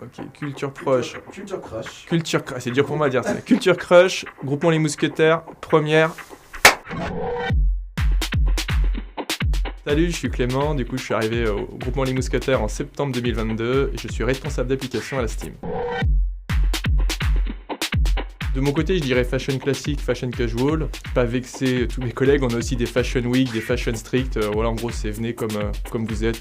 Ok, culture proche. Culture crush. Culture crush, c'est dur pour moi de dire ça. Culture crush, groupement Les Mousquetaires, première. Salut, je suis Clément, du coup je suis arrivé au groupement Les Mousquetaires en septembre 2022 et je suis responsable d'application à la Steam. De mon côté, je dirais fashion classique, fashion casual. Pas vexer tous mes collègues, on a aussi des fashion week, des fashion strict. Voilà, en gros, c'est venez comme vous êtes.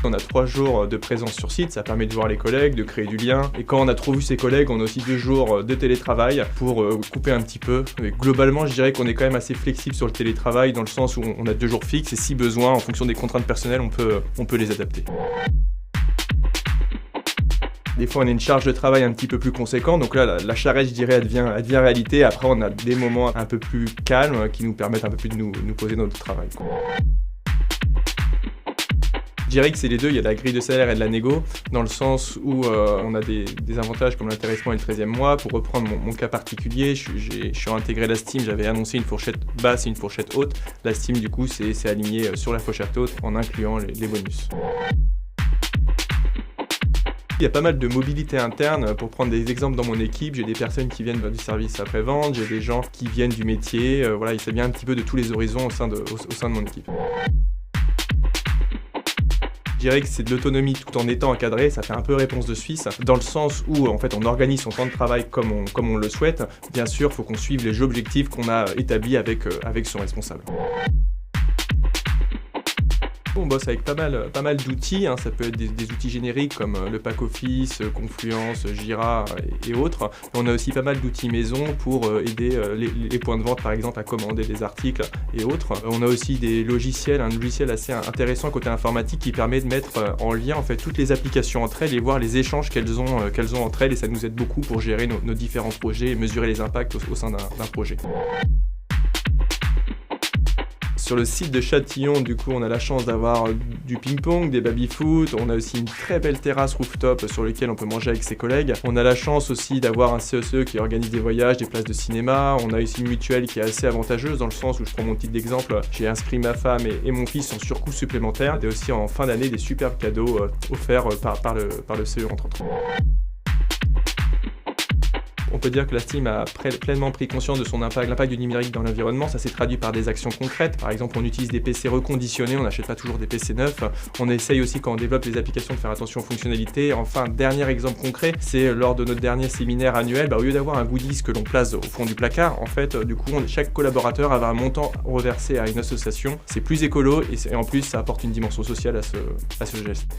On a 3 jours de présence sur site, ça permet de voir les collègues, de créer du lien. Et quand on a trop vu ses collègues, on a aussi 2 jours de télétravail pour couper un petit peu. Mais globalement, je dirais qu'on est quand même assez flexible sur le télétravail dans le sens où on a 2 jours fixes et si besoin, en fonction des contraintes personnelles, on peut les adapter. Des fois, on a une charge de travail un petit peu plus conséquente, donc là, la charrette, je dirais, elle devient réalité. Après, on a des moments un peu plus calmes qui nous permettent un peu plus de nous poser notre travail. Je dirais que c'est les deux, il y a la grille de salaire et de la négo, dans le sens où on a des avantages comme l'intéressement et le 13e mois. Pour reprendre mon cas particulier, je suis intégré la Steam, j'avais annoncé une fourchette basse et une fourchette haute. La Steam, du coup, c'est aligné sur la fourchette haute en incluant les bonus. Il y a pas mal de mobilité interne. Pour prendre des exemples dans mon équipe, j'ai des personnes qui viennent du service après-vente, j'ai des gens qui viennent du métier. Voilà, il s'agit un petit peu de tous les horizons au sein de mon équipe. Je dirais que c'est de l'autonomie tout en étant encadré, ça fait un peu réponse de Suisse, dans le sens où en fait on organise son temps de travail comme on le souhaite. Bien sûr, il faut qu'on suive les objectifs qu'on a établis avec son responsable. On bosse avec pas mal d'outils, ça peut être des outils génériques comme le Pack Office, Confluence, Jira et autres. On a aussi pas mal d'outils maison pour aider les points de vente par exemple à commander des articles et autres. On a aussi un logiciel assez intéressant côté informatique qui permet de mettre en lien en fait toutes les applications entre elles et voir les échanges qu'elles ont entre elles et ça nous aide beaucoup pour gérer nos différents projets et mesurer les impacts au sein d'un projet. Sur le site de Châtillon, du coup, on a la chance d'avoir du ping-pong, des baby-foot. On a aussi une très belle terrasse rooftop sur laquelle on peut manger avec ses collègues. On a la chance aussi d'avoir un CSE qui organise des voyages, des places de cinéma. On a aussi une mutuelle qui est assez avantageuse dans le sens où, je prends mon titre d'exemple, j'ai inscrit ma femme et mon fils sans surcoût supplémentaire. Et aussi en fin d'année, des superbes cadeaux offerts par le CE entre autres. On peut dire que la Steam a pleinement pris conscience de son impact, l'impact du numérique dans l'environnement. Ça s'est traduit par des actions concrètes. Par exemple, on utilise des PC reconditionnés, on n'achète pas toujours des PC neufs. On essaye aussi, quand on développe les applications, de faire attention aux fonctionnalités. Enfin, dernier exemple concret, c'est lors de notre dernier séminaire annuel, au lieu d'avoir un goodies que l'on place au fond du placard, en fait, du coup, chaque collaborateur avait un montant reversé à une association. C'est plus écolo et en plus, ça apporte une dimension sociale à ce geste.